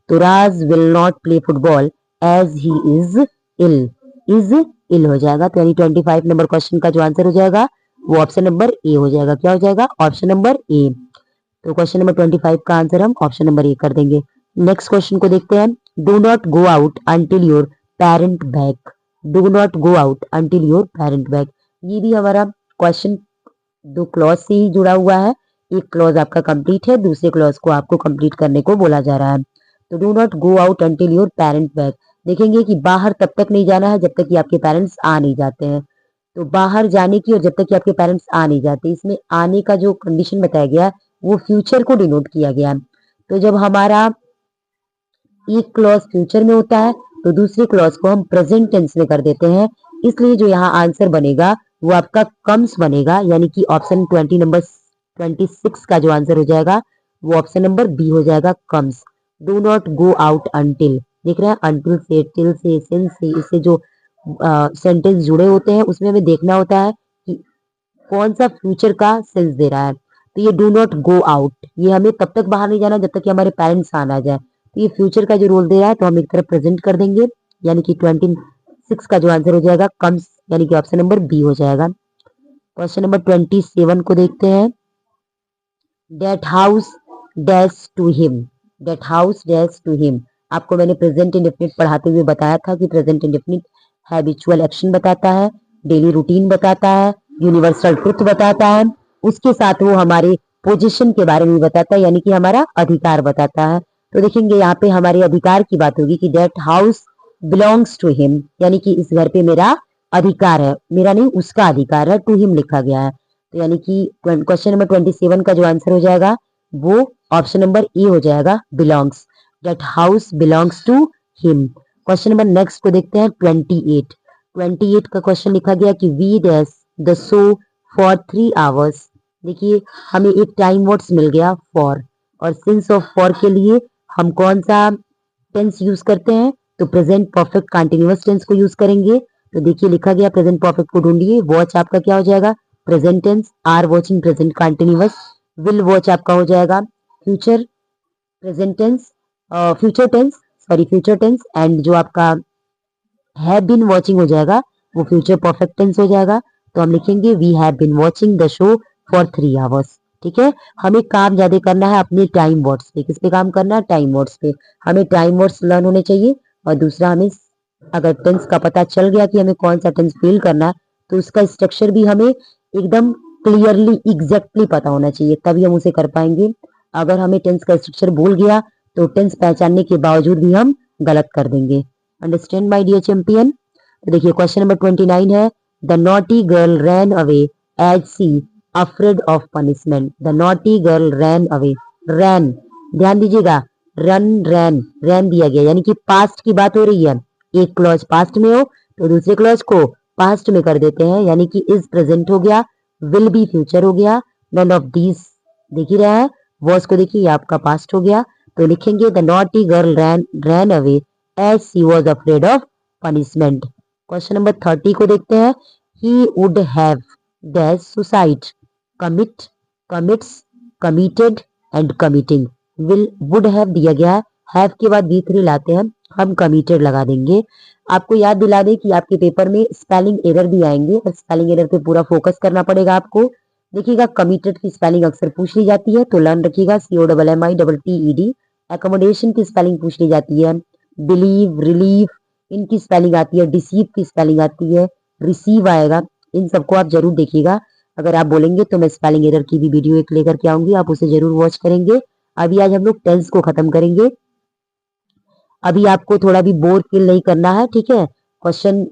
तो Raj will not play football as he is ill, is ill हो जाएगा। तो यानी 25 नंबर क्वेश्चन का जो आंसर हो जाएगा वो ऑप्शन नंबर ए हो जाएगा। क्या हो जाएगा? Option number A. तो क्वेश्चन नंबर 25 का आंसर हम ऑप्शन नंबर ए कर देंगे। नेक्स्ट क्वेश्चन को देखते हैं। Do not go out until your parent back. Do not go out until your parent back. ये भी हमारा क्वेश्चन दो क्लॉज से ही जुड़ा हुआ है। एक क्लॉज आपका कंप्लीट है, दूसरे क्लॉज को आपको कंप्लीट करने को बोला जा रहा है। तो do not go out until your parent back. देखेंगे कि बाहर तब तक नहीं जाना है जब तक कि आपके पेरेंट्स आ नहीं जाते हैं। तो बाहर जाने की और जब तक कि आपके पेरेंट्स आ नहीं जाते, इसमें आने का जो कंडीशन बताया गया वो फ्यूचर को डिनोट किया गया है। तो जब हमारा एक क्लॉज फ्यूचर में होता है तो दूसरे क्लॉज को हम प्रेजेंट टेंस में कर देते हैं, इसलिए जो यहाँ आंसर बनेगा वो आपका कम्स बनेगा यानी कि ऑप्शन 26 का जो आंसर हो जाएगा वो ऑप्शन नंबर बी हो जाएगा, comes. Do not go out until, देख रहे हैं अंटिल से, टिल से, सिंस से, इससे जो सेंटेंस जुड़े होते हैं उसमें हमें देखना होता है कि कौन सा फ्यूचर का सेंस दे रहा है। तो ये डू नॉट गो आउट, ये हमें तब तक बाहर नहीं जाना जब तक कि हमारे पेरेंट्स आ ना जाए। तो ये फ्यूचर का जो रोल दे रहा है तो हम एक तरफ प्रेजेंट कर देंगे यानी कि 26 का जो आंसर हो जाएगा कम्स यानी कि ऑप्शन नंबर बी हो जाएगा। क्वेश्चन नंबर 27 को देखते हैं। That house dash to him. That house dash to him. आपको मैंने प्रेजेंट इंडेफिनिट पढ़ाते हुए बताया था कि प्रेजेंट इंडेफिनिट हैबिचुअल एक्शन बताता है, डेली रूटीन बताता है, यूनिवर्सल ट्रुथ बताता है, उसके साथ वो हमारे पोजीशन के बारे में बताता है यानी कि हमारा अधिकार बताता है। तो देखेंगे यहाँ पे हमारे अधिकार की बात होगी कि that house belongs to him यानी कि इस घर पे मेरा अधिकार है, मेरा नहीं उसका अधिकार है, टू हिम लिखा गया है। तो यानी कि क्वेश्चन नंबर 27 का जो आंसर हो जाएगा वो ऑप्शन नंबर ए हो जाएगा, belongs. That house belongs to him. Question number next को देखते हैं 28। 28 का क्वेश्चन लिखा गया कि we dash the show for 3 hours. देखिए हमें एक टाइम वर्ड्स मिल गया फॉर, और सिंस ऑफ फॉर के लिए हम कौन सा टेंस यूज करते हैं, तो प्रेजेंट परफेक्ट कंटिन्यूअस टेंस को यूज करेंगे। तो देखिए लिखा गया प्रेजेंट परफेक्ट को ढूंढिए। वॉच आपका क्या हो जाएगा, present tense, are watching present continuous, will watch आपका हो जाएगा future present tense, future tense sorry future tense, and जो आपका हैव बीन वॉचिंग हो जाएगा वो फ्यूचर परफेक्ट टेंस हो जाएगा। तो हम लिखेंगे we have been watching the show for 3 hours. ठीक है, हमें काम ज्यादा करना है अपने टाइम वर्ड्स पे। किस पे काम करना है, टाइम वर्ड्स पे। हमें टाइम वर्ड्स लर्न होने चाहिए, और दूसरा हमें अगर टेंस का पता चल गया कि हमें कौन सा टेंस फिल करना है, तो उसका स्ट्रक्चर भी हमें एकदम क्लियरली एग्जैक्टली पता होना चाहिए, तभी हम उसे कर पाएंगे। अगर हमें टेंस का स्ट्रक्चर भूल गया तो टेंस पहचानने के बावजूद भी हम गलत कर देंगे। Understand my dear champion. तो देखिए क्वेश्चन नंबर 29 है, the naughty girl ran away as she afraid of punishment. The naughty girl ran away, ran ध्यान दीजिएगा, रन रैन, रैन दिया गया यानी कि पास्ट की बात हो रही है। एक क्लॉज पास्ट में हो तो दूसरे क्लॉज को पास्ट में कर देते हैं, यानी कि इज प्रेजेंट हो गया, विल बी फ्यूचर हो गया, नन ऑफ दीज देख ही रहा है, वॉज को देखिए आपका पास्ट हो गया। तो लिखेंगे the naughty girl ran away as she was afraid of punishment. Question number 30 को देखते हैं, he would have dash suicide, commit, commits, committed and committing. Will would have दिया गया है, हैव के बाद V3 लाते हैं, हम कमिटेड लगा देंगे। आपको याद दिला दें कि आपके पेपर में स्पेलिंग एरर भी आएंगे, और स्पेलिंग एरर पे पूरा फोकस करना पड़ेगा आपको। देखिएगा कमिटेड की स्पेलिंग अक्सर पूछ ली जाती है, तो लर्न रखिएगा COMMITTED। एकोमोडेशन की स्पेलिंग पूछ ली जाती है, बिलीव, रिलीव, इनकी स्पेलिंग आती है, डिसीव की स्पेलिंग आती है, रिसीव आएगा। इन सबको आप जरूर देखिएगा। अगर आप बोलेंगे तो मैं स्पेलिंग एरर की भी वीडियो एक लेकर के आऊंगी, आप उसे जरूर वॉच करेंगे। अभी आज हम लोग टेंस को खत्म करेंगे। अभी आपको थोड़ा भी बोर फील नहीं करना है, ठीक है। क्वेश्चन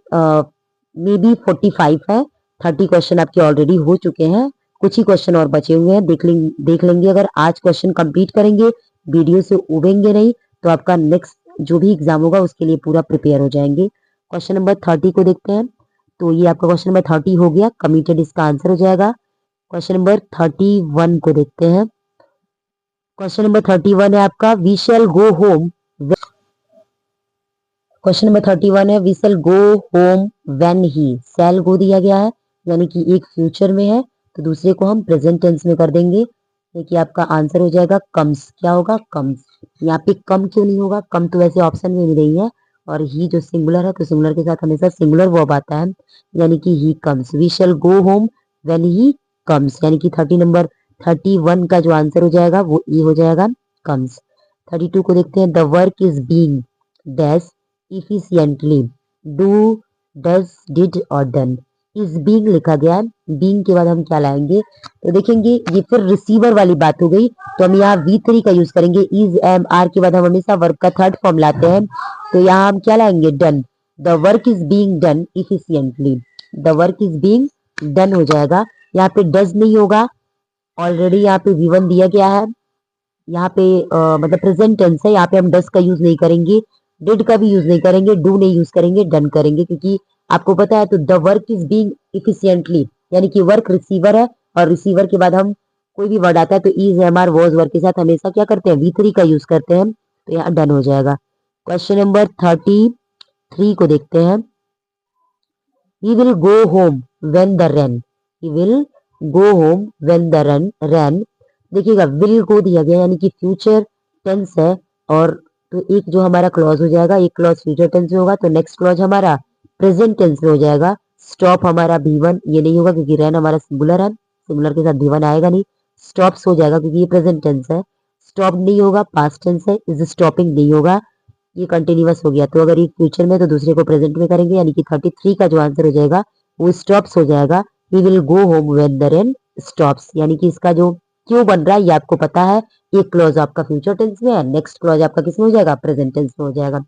मे बी 45 है, 30 क्वेश्चन आपके ऑलरेडी हो चुके हैं, कुछ ही क्वेश्चन और बचे हुए हैं, देख लेंगे। अगर आज क्वेश्चन कंप्लीट करेंगे, वीडियो से उबेंगे नहीं, तो आपका नेक्स्ट जो भी एग्जाम होगा उसके लिए पूरा प्रिपेयर हो जाएंगे। क्वेश्चन नंबर 30 को देखते हैं। तो ये आपका क्वेश्चन नंबर 30 हो गया, कमिटेड इसका आंसर हो जाएगा। क्वेश्चन नंबर 31 को देखते हैं। क्वेश्चन नंबर 31 है आपका, we shall go home. Question number 31 है, we shall go home when he, shall go दिया गया है यानी कि एक फ्यूचर में है, तो दूसरे को हम प्रेजेंट टेंस में कर देंगे। देखिए आपका आंसर हो जाएगा कम्स। क्या होगा, कम्स। यहाँ पे कम क्यों नहीं होगा, कम तो वैसे ऑप्शन में भी नहीं है, और ही जो सिंगुलर है तो सिंगुलर के साथ हमेशा सिंगुलर वर्ब आता है, यानी कि he comes. We shall go home when he comes, यानी कि 31 का जो आंसर हो जाएगा वो ये हो जाएगा, कम्स। 32 को देखते हैं, the work is being dash efficiently, do, does, did और डन। इज बीइंग लिखा गया है, बीइंग के बाद हम क्या लाएंगे, तो देखेंगे ये फिर रिसीवर वाली बात हो गई, तो हम यहाँ V3 का यूज करेंगे। इज, एम, आर के बाद हम हमेशा वर्ब का थर्ड फॉर्म लाते हैं, तो यहाँ हम क्या लाएंगे, done. The work is being done efficiently, the work is being done हो जाएगा। यहाँ पे डज नहीं होगा, ऑलरेडी यहाँ पे V1 दिया गया है। यहाँ पे मतलब प्रेजेंट टेंस है, यहाँ पे हम डस का यूज नहीं करेंगे, डिड का भी यूज नहीं करेंगे, डू नहीं यूज करेंगे, डन करेंगे, क्योंकि आपको पता है। तो the work is being efficiently, यानी कि वर्क रिसीवर है, और रिसीवर के बाद हम कोई भी वर्ड आता है तो is, am, are, was, work के साथ हमेशा क्या करते हैं, V3 का यूज करते हैं, तो यहाँ डन हो जाएगा। क्वेश्चन नंबर 33 को देखते हैं, he will go home when the run, he will go home when the run. देखिएगा विल गो दिया गया यानी कि फ्यूचर टेंस है, और तो एक जो हमारा क्लॉज हो जाएगा, एक क्लॉज फ्यूचर टेंस में होगा, तो नेक्स्ट क्लॉज हमारा प्रेजेंट टेंस में हो जाएगा। स्टॉप हमारा V1 ये नहीं होगा क्योंकि रन हमारा सिंगुलर है, सिंगुलर के साथ V1 आएगा नहीं। स्टॉप्स हो जाएगा क्योंकि ये प्रेजेंट टेंस है, स्टॉप नहीं होगा, पास्ट टेंस है, इज स्टॉपिंग नहीं होगा, ये कंटिन्यूअस हो गया। तो अगर एक फ्यूचर में तो दूसरे को प्रेजेंट में करेंगे, यानी कि 33 का जो आंसर हो जाएगा वो स्टॉप्स हो जाएगा। We will go home when the rain stops, यानी कि इसका जो क्यों बन रहा है ये आपको पता है। एक क्लॉज आपका फ्यूचर टेंस में है, नेक्स्ट क्लॉज आपका किसमें हो जाएगा, प्रेजेंट टेंस में हो जाएगा।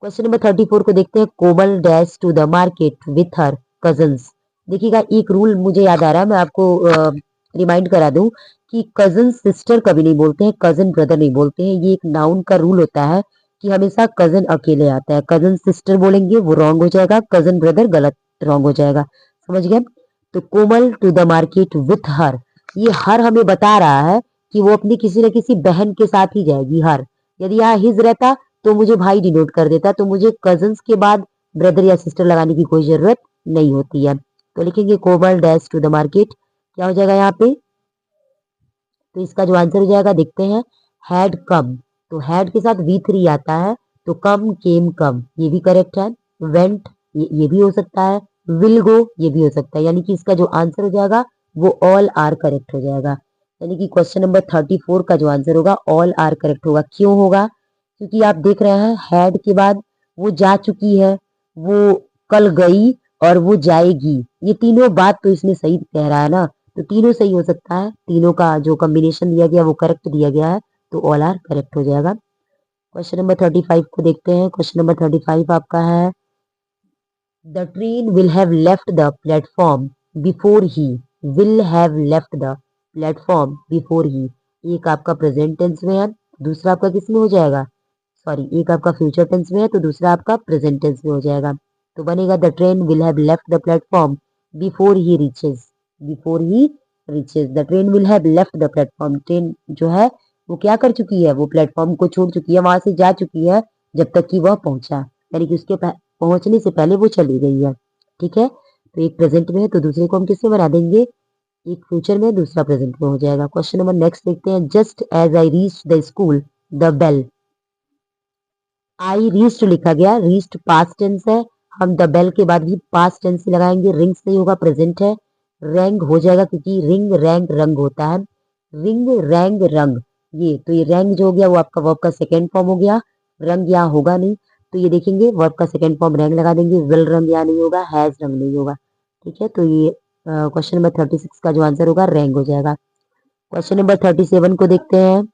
क्वेश्चन नंबर 34 को देखते हैं, Komal dash to the market with her cousins. देखिएगा एक रूल मुझे याद आ रहा है, मैं आपको रिमाइंड करा दूं कि कजन सिस्टर कभी नहीं बोलते हैं, कजन ब्रदर नहीं बोलते हैं, ये एक नाउन का रूल होता है कि हमेशा कजन अकेले आता है। कजन सिस्टर बोलेंगे वो रॉन्ग हो जाएगा, कजन ब्रदर गलत रॉन्ग हो जाएगा। समझ गए? तो Komal to the market with her, ये हर हमें बता रहा है कि वो अपनी किसी न किसी बहन के साथ ही जाएगी। हर, यदि यहाँ हिज रहता तो मुझे भाई डिनोट कर देता, तो मुझे कजन्स के बाद ब्रदर या सिस्टर लगाने की कोई जरूरत नहीं होती है। तो लिखेंगे कोमल डैश टू द मार्केट, क्या हो जाएगा यहाँ पे? तो इसका जो आंसर हो जाएगा देखते हैं, हैड कम। तो हैड के साथ V3 आता है, तो कम केम कम, ये भी करेक्ट है। वेंट, ये भी हो सकता है। विल गो, ये भी हो सकता है। यानी कि इसका जो आंसर हो जाएगा वो ऑल आर करेक्ट हो जाएगा। यानी कि क्वेश्चन नंबर 34 का जो आंसर होगा ऑल आर करेक्ट होगा। क्यों होगा? क्योंकि आप देख रहे हैं हैड के बाद वो जा चुकी है, वो कल गई और वो जाएगी, ये तीनों बात तो इसमें सही कह रहा है ना, तो तीनों सही हो सकता है। तीनों का जो कॉम्बिनेशन दिया गया वो करेक्ट दिया गया है, तो ऑल आर करेक्ट हो जाएगा। क्वेश्चन नंबर 35 को देखते हैं। क्वेश्चन नंबर 35 आपका है, the train will have left the platform before he, will have left the platform before he, एक आपका प्रेजेंट टेंस में है, दूसरा आपका किस में हो जाएगा? सॉरी, एक आपका फ्यूचर टेंस में है तो दूसरा आपका प्रेजेंट टेंस में हो जाएगा। तो बनेगा the train will have left the platform before he reaches, before he reaches, the train will have left the platform, train जो है वो क्या कर चुकी है? वो प्लेटफॉर्म को छोड़ चुकी है, वहां से जा चुकी है जब तक कि वह पहुंचा, यानी कि उसके पहुंचने से पहले वो चली गई है। ठीक है, तो एक प्रेजेंट में है तो दूसरे को हम किसमें बना देंगे? एक फ्यूचर में, दूसरा प्रेजेंट में हो जाएगा। क्वेश्चन नंबर नेक्स्ट देखते हैं, just as I reach the school the bell, I reached लिखा गया, रीच्ड पास्ट टेंस है, हम द बेल के बाद भी पास्ट टेंस ही लगाएंगे। रिंग्स नहीं होगा, प्रेजेंट है। रैंग हो जाएगा क्योंकि रिंग रैंग रंग होता है, रिंग रैंग रंग, ये तो ये रैंग जो हो गया वो आपका वर्ब का सेकेंड फॉर्म हो गया, रंग यहाँ होगा नहीं, तो ये देखेंगे वर्ब का सेकेंड फॉर्म रैंग लगा देंगे। विल रंग यहाँ नहीं होगा, हैज रंग नहीं होगा। ठीक है, तो ये क्वेश्चन नंबर 36 का जो आंसर होगा रैंग हो जाएगा। क्वेश्चन नंबर 37 को देखते हैं।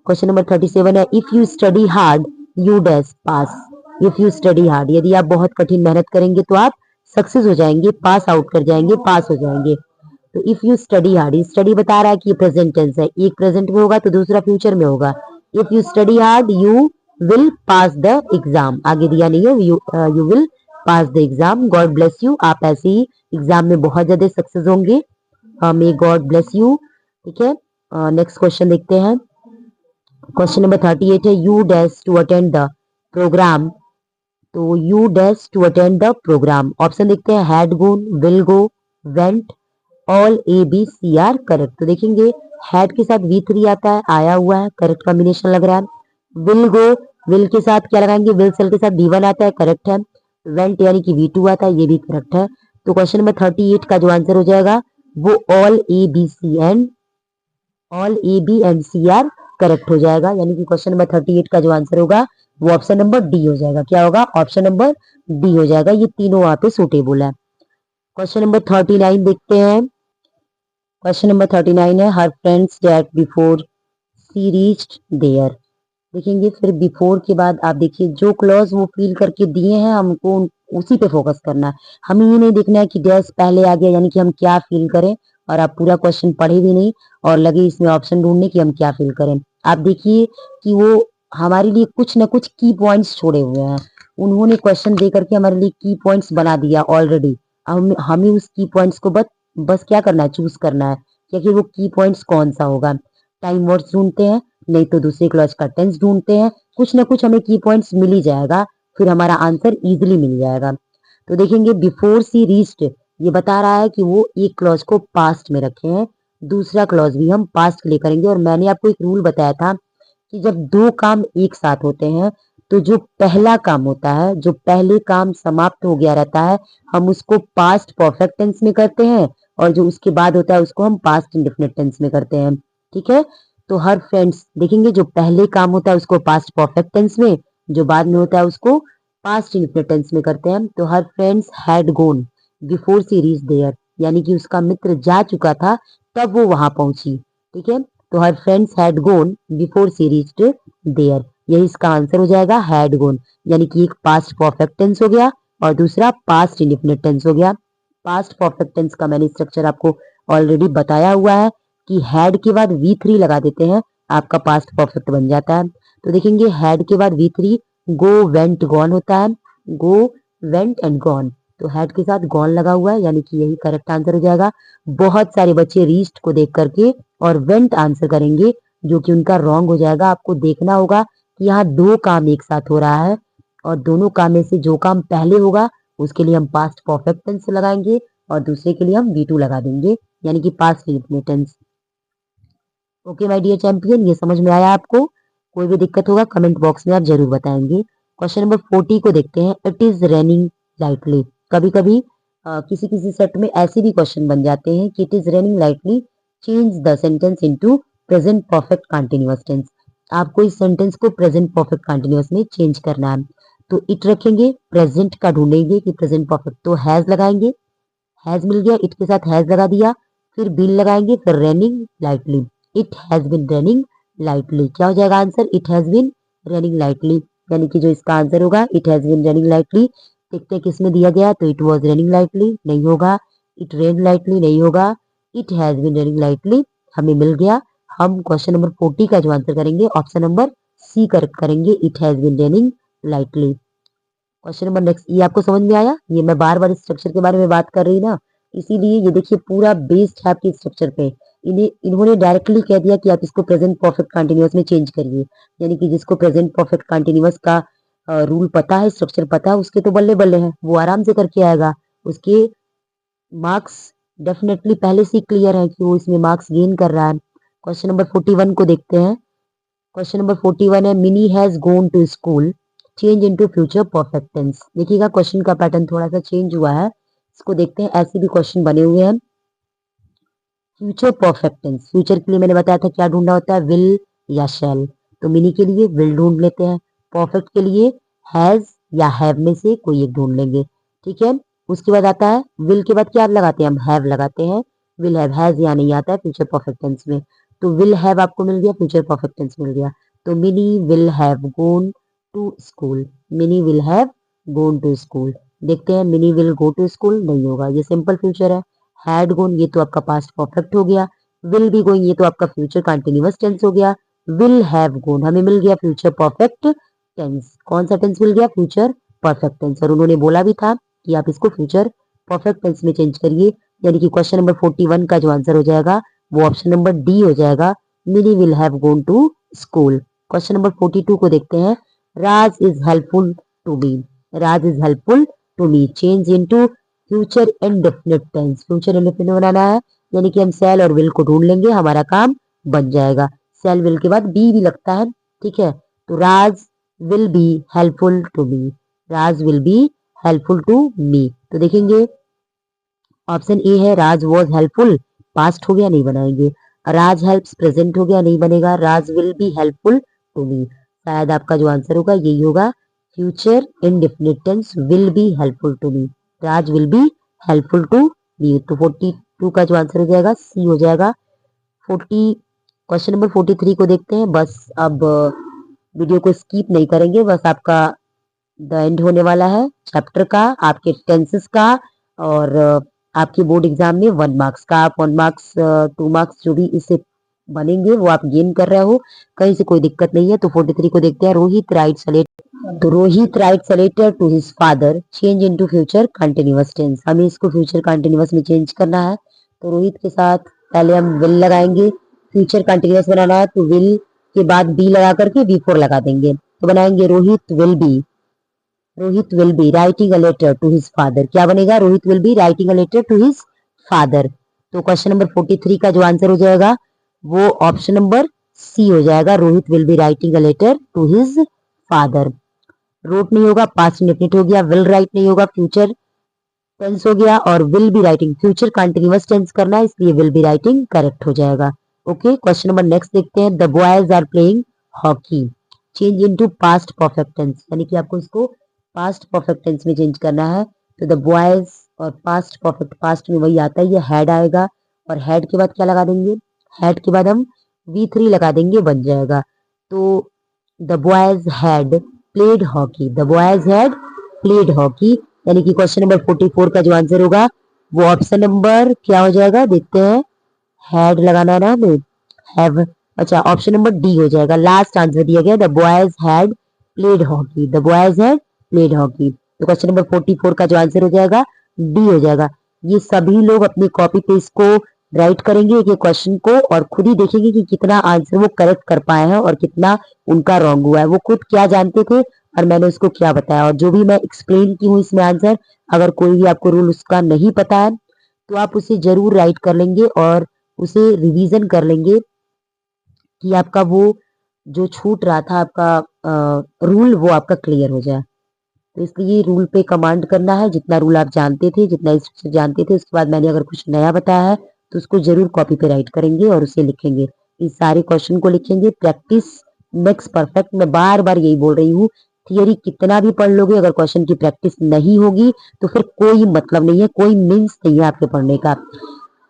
क्वेश्चन नंबर 37 है, if you study hard you dash pass, if you study hard, यदि आप बहुत कठिन मेहनत करेंगे तो आप सक्सेस हो जाएंगे, पास आउट कर जाएंगे, पास हो जाएंगे। तो इफ यू स्टडी हार्ड, ये स्टडी बता रहा है कि ये प्रेजेंट टेंस है, एक प्रेजेंट में होगा तो दूसरा फ्यूचर में होगा। If you study hard you will pass the exam, आगे दिया नहीं है, you will pass the exam. God bless you, आप ऐसे ही एग्जाम में बहुत ज्यादा सक्सेस होंगे, मे गॉड ब्लेस यू। ठीक है, नेक्स्ट क्वेश्चन देखते हैं। क्वेश्चन नंबर 38 है, you dash to attend the programme, तो you dash to attend the programme, option देखते हैं, had gone, will go, went, all A B C are correct. तो देखेंगे हैड के साथ V3 आता है, आया हुआ है, करेक्ट कॉम्बिनेशन लग रहा है। विल गो, विल के साथ क्या लगाएंगे? विल सेल के साथ V1 आता है, करेक्ट है। वेंट यानी कि V2 आता है, ये भी करेक्ट है। तो क्वेश्चन नंबर 38 का जो आंसर हो जाएगा वो all A B C and, all A B and C are correct हो जाएगा। यानी कि क्वेश्चन नंबर 38 का जो आंसर होगा वो ऑप्शन नंबर डी हो जाएगा। क्या होगा? ऑप्शन नंबर डी हो जाएगा, ये तीनों वहां पे सुटेबल है। क्वेश्चन नंबर 39 देखते हैं। क्वेश्चन नंबर 39 है, her friends that before she reached there, देखेंगे फिर बिफोर के बाद आप देखिए जो क्लॉज वो फील करके दिए हैं हमको उसी पे फोकस करना है, हमें ये नहीं देखना है कि डैश पहले आ गया यानी कि हम क्या फील करें, और आप पूरा क्वेश्चन पढ़े भी नहीं और लगे इसमें ऑप्शन ढूंढने की हम क्या फील करें। आप देखिए कि वो हमारे लिए कुछ ना कुछ की पॉइंट्स छोड़े हुए हैं, उन्होंने क्वेश्चन दे करके हमारे लिए की पॉइंट्स बना दिया ऑलरेडी। हमें उस की पॉइंट्स को बस क्या करना है? चूज करना है कि आखिर वो की पॉइंट्स कौन सा होगा। टाइम वर्ड्स ढूंढते हैं, नहीं तो दूसरे क्लॉज का टेंस ढूंढते हैं, कुछ ना कुछ हमें की पॉइंट्स मिल ही जाएगा, फिर हमारा आंसर इजीली मिल जाएगा। तो देखेंगे बिफोर सी रीच्ड, ये बता रहा है कि वो एक क्लॉज को पास्ट में रखे हैं, दूसरा क्लॉज भी हम पास्ट के लिए करेंगे। और मैंने आपको एक रूल बताया था कि जब दो काम एक साथ होते हैं तो जो पहला काम होता है, जो पहले काम समाप्त हो गया रहता है, हम उसको पास्ट परफेक्ट टेंस में करते हैं, और जो उसके बाद होता है उसको हम पास्ट इंडेफिनिट टेंस में करते हैं। ठीक है, तो हर फ्रेंड्स देखेंगे जो पहले काम होता है उसको पास्ट परफेक्ट टेंस में, जो बाद में होता है उसको पास्ट इंडेफिनिट टेंस में करते हैं। तो her friends had gone before she reach there, यानी कि उसका मित्र जा चुका था तब वो वहां पहुंची। ठीक है, तो her friends had gone before she reached there, यही इसका आंसर हो जाएगा, हैड गोन। यानी कि एक पास्ट परफेक्ट टेंस हो गया और दूसरा पास्ट इंडेफिनिट टेंस हो गया। पास्ट परफेक्ट टेंस का मैंने स्ट्रक्चर आपको ऑलरेडी बताया हुआ है कि हैड के बाद V3 लगा देते हैं, आपका पास्ट परफेक्ट बन जाता है। तो देखेंगे हैड के बाद V3 गो वेंट गॉन होता है, गो वेंट एंड गॉन, तो हैड के साथ गॉन लगा हुआ है, यानी कि यही करेक्ट आंसर हो जाएगा। बहुत सारे बच्चे रीच्ड को देख करके और वेंट आंसर करेंगे, जो कि उनका रॉन्ग हो जाएगा। आपको देखना होगा कि यहाँ दो काम एक साथ हो रहा है और दोनों काम में से जो काम पहले होगा उसके लिए हम पास्ट परफेक्ट टेंस लगाएंगे और दूसरे के लिए हम V2 लगा देंगे, यानी कि past indefinite tense. Okay my dear champion, ये समझ में आया आपको? कोई भी दिक्कत होगा कमेंट बॉक्स में आप जरूर बताएंगे। क्वेश्चन नंबर 40 को देखते हैं। It is raining lightly. कभी कभी किसी किसी सेट में ऐसे भी क्वेश्चन बन जाते हैं कि it is raining lightly, change the sentence into present perfect continuous tense. आपको इस सेंटेंस को प्रेजेंट परफेक्ट कंटिन्यूअस में चेंज करना है। तो इट रखेंगे, प्रेजेंट का ढूंढेंगे कि प्रेजेंट परफेक्ट, तो हैज लगाएंगे, हैज मिल गया, इट के साथ हैज लगा दिया, फिर बिन लगाएंगे, फिर raining lightly. It has been raining lightly, क्या हो जाएगा answer? It has been raining lightly, यानी कि जो इसका आंसर होगा it has been raining lightly. देखते हैं किसमें दिया गया, तो इट वॉज रेनिंग लाइटली नहीं होगा, इट रेन लाइटली नहीं होगा, it has been raining lightly हमें मिल गया। हम क्वेश्चन नंबर 40 का जो आंसर करेंगे ऑप्शन नंबर सी करेक्ट करेंगे, it has been raining lightly. Question number next, ये आपको समझ में आया? ये मैं बार बार स्ट्रक्चर के बारे में बात कर रही ना, इसीलिए ये देखिए पूरा बेस्ड है आपके स्ट्रक्चर पे। इन्होंने डायरेक्टली कह दिया कि आप इसको प्रेजेंट परफेक्ट कंटिन्यूअस में चेंज करिए, यानी कि जिसको प्रेजेंट परफेक्ट कंटिन्यूअस का रूल पता है, स्ट्रक्चर पता है, उसके तो बल्ले बल्ले हैं, वो आराम से करके आएगा। उसके मार्क्स डेफिनेटली पहले से क्लियर है कि वो इसमें मार्क्स गेन कर रहा है। क्वेश्चन नंबर 41 को देखते हैं। क्वेश्चन नंबर 41 है, Mini has gone to school, change into future perfect tense. देखिएगा क्वेश्चन का पैटर्न थोड़ा सा चेंज हुआ है, इसको देखते हैं। ऐसे भी क्वेश्चन बने हुए हैं। फ्यूचर परफेक्ट टेंस, फ्यूचर के लिए मैंने बताया था क्या ढूंढना होता है, विल या शैल, तो मिनी के लिए विल ढूंढ लेते हैं। परफेक्ट के लिए हैज या हैव में से कोई एक ढूंढ लेंगे, ठीक है। उसके बाद आता है विल के बाद क्या लगाते हैं, हम हैव लगाते हैं। विल हैव, हैज यहाँ नहीं आता है फ्यूचर परफेक्ट टेंस में, तो विल हैव आपको मिल गया, फ्यूचर परफेक्ट टेंस मिल गया। तो Mini will have gone to school, Mini will have gone to school. देखते हैं, Mini will go to school नहीं होगा, ये सिंपल फ्यूचर है। हैड गोन, ये तो आपका पास्ट परफेक्ट हो गया। विल बी गोइंग, ये तो आपका फ्यूचर कंटिन्यूअस टेंस हो गया। विल हैव गोन हमें मिल गया फ्यूचर परफेक्ट टेंस। कौन सा टेंस मिल गया? Future perfect tense. और उन्होंने बोला भी था कि आप इसको फ्यूचर परफेक्ट टेंस में चेंज करिए, यानी कि क्वेश्चन नंबर 41 का जो आंसर हो जाएगा वो ऑप्शन नंबर डी हो जाएगा, Mini will have gone to school. Question number 42 को देखते हैं। Raj is helpful to me, Raj is helpful to me, change into future indefinite tense. Future indefinite बनाना है, यानी कि हम सेल और विल को ढूंढ लेंगे, हमारा काम बन जाएगा। सेल विल के बाद बी भी लगता है, ठीक है। तो Raj will be helpful to me, Raj will be helpful to me. तो देखेंगे ऑप्शन ए है, राज वॉज हेल्पफुल, पास्ट हो गया नहीं बनाएंगे। राज हेल्प्स, प्रेजेंट हो गया नहीं बनेगा। Raj will be helpful to me, शायद आपका जो आंसर होगा यही होगा, future indefinite tense will be helpful to me, Raj will be helpful to me. तो 42 का जो आंसर हो जाएगा सी हो जाएगा। 40 क्वेश्चन नंबर 43 को देखते हैं। बस अब वीडियो को स्किप नहीं करेंगे, बस आपका द एंड होने वाला है चैप्टर का, आपके टेंसेस का, और आपके बोर्ड एग्जाम में 1 मार्क्स का, आप 1 मार्क्स 2 मार्क्स जो भी इससे बनेंगे वो आप गेन कर रहे हो, कहीं से कोई दिक्कत नहीं है। तो 43 को देखते हैं। रोहित राइट्स अ लेटर, तो Rohit writes a letter to his father, change into future continuous tense. हमें इसको फ्यूचर कंटिन्यूअस में चेंज करना है, तो रोहित के साथ पहले हम विल लगाएंगे। फ्यूचर कंटिन्यूअस बनाना है तो विल के बाद बी लगा करके V4 लगा देंगे, तो बनाएंगे Rohit will be, Rohit will be writing a letter to his father. क्या बनेगा? Rohit will be writing a letter to his father. तो क्वेश्चन नंबर 43 का जो आंसर हो जाएगा वो ऑप्शन नंबर सी हो जाएगा, Rohit will be writing a letter to his father. Wrote नहीं होगा, पास्ट इंडेफिनिट हो गया। विल राइट नहीं होगा, फ्यूचर टेंस हो गया। और will be writing, future continuous tense करना है, इसलिए विल बी राइटिंग करेक्ट हो जाएगा। ओके, क्वेश्चन नंबर नेक्स्ट देखते हैं। The boys are playing hockey, change into past perfect tense, यानी कि आपको इसको पास्ट परफेक्ट टेंस में चेंज करना है। तो द बॉयज और पास्ट परफेक्ट, पास्ट में वही आता है, ये हैड आएगा, और हैड के बाद क्या लगा देंगे, हैड के बाद हम V3 लगा देंगे, बन जाएगा। तो the boys had played hockey, the boys had played hockey, यानी कि क्वेश्चन नंबर 44 का जो आंसर होगा वो ऑप्शन नंबर क्या हो जाएगा, देखते हैं। हैड लगाना है ना हमें, हैव अच्छा, ऑप्शन नंबर डी हो जाएगा। लास्ट आंसर दिया गया, the boys had played hockey, the boys had played hockey. तो क्वेश्चन नंबर 44 का जो आंसर हो जाएगा डी हो जाएगा। ये सभी लोग अपनी कॉपी पे इसको राइट करेंगे ये क्वेश्चन को और खुद ही देखेंगे कि कितना आंसर वो करेक्ट कर पाए हैं और कितना उनका रॉन्ग हुआ है। वो खुद क्या जानते थे और मैंने उसको क्या बताया, और जो भी मैं एक्सप्लेन की हूँ इसमें आंसर, अगर कोई भी आपको रूल उसका नहीं पता है तो आप उसे जरूर राइट कर लेंगे और उसे रिवीजन कर लेंगे कि आपका वो जो छूट रहा था आपका रूल वो आपका क्लियर हो जाए। तो इसलिए रूल पे कमांड करना है, जितना रूल आप जानते थे, जितना इंस्ट्रक्शन जानते थे, उसके बाद मैंने अगर कुछ नया बताया है तो उसको जरूर कॉपी पे राइट करेंगे और उसे लिखेंगे। इस सारे क्वेश्चन को लिखेंगे। प्रैक्टिस मेक्स परफेक्ट, मैं बार बार यही बोल रही हूँ। थियरी कितना भी पढ़ लोगे, अगर क्वेश्चन की प्रैक्टिस नहीं होगी तो फिर कोई मतलब नहीं है, कोई मीन्स नहीं है आपके पढ़ने का।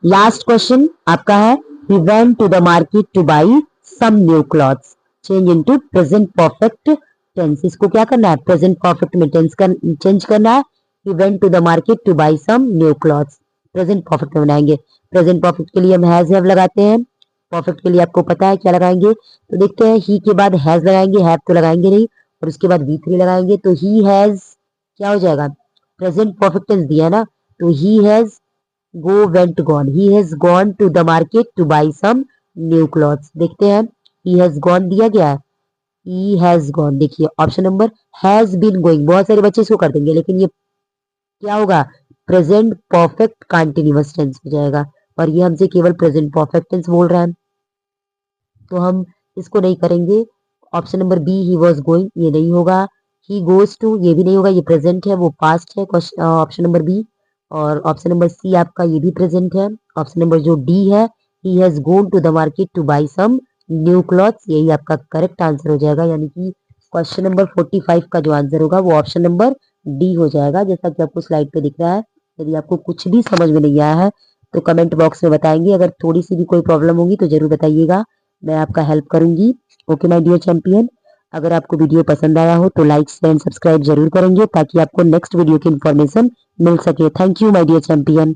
लास्ट क्वेश्चन आपका है, he went to the market to buy some new clothes, change into present perfect tense। इसको क्या करना है, प्रेजेंट परफेक्ट में चेंज करना है। he went to the market to buy some new clothes, present perfect में बनाएंगे। प्रेजेंट परफेक्ट के लिए हम हैज हैव लगाते हैं, परफेक्ट के लिए आपको पता है क्या लगाएंगे। तो देखते हैं, ही के बाद हैज लगाएंगे, हैव तो लगाएंगे नहीं, और उसके बाद V3 लगाएंगे। तो ही हैज क्या हो जाएगा, प्रेजेंट परफेक्ट टेंस दिया है ना, तो he has go went gone, he has gone to the market to buy some new clothes। देखते हैं, he has gone दिया गया है, he has gone। देखिए option number has been going, बहुत सारे बच्चे इसको कर देंगे, लेकिन ये क्या होगा, प्रेजेंट परफेक्ट कंटिन्यूअस टेंस हो जाएगा, और ये हमसे केवल प्रेजेंट परफेक्ट टेंस बोल रहा है, तो हम इसको नहीं करेंगे। Option number B, he was going, ये नहीं होगा। ही गोज टू, ये भी नहीं होगा, ये प्रेजेंट है, वो पास्ट है। Option number B. और ऑप्शन नंबर सी आपका ये भी प्रेजेंट है। ऑप्शन नंबर जो डी है, he has gone to the market to buy some new clothes, यही आपका करेक्ट आंसर हो जाएगा। यानी कि क्वेश्चन नंबर 45 का जो आंसर होगा वो ऑप्शन नंबर डी हो जाएगा, जैसा कि आपको स्लाइड पे दिख रहा है। यदि आपको कुछ भी समझ में नहीं आया है तो कमेंट बॉक्स में बताएंगे, अगर थोड़ी सी भी कोई प्रॉब्लम होगी तो जरूर बताइएगा, मैं आपका हेल्प करूंगी। ओके माय डियर चैंपियन, अगर आपको वीडियो पसंद आया हो तो लाइक शेयर एंड सब्सक्राइब जरूर करेंगे ताकि आपको नेक्स्ट वीडियो की इंफॉर्मेशन मिल सके। Thank you my dear champion.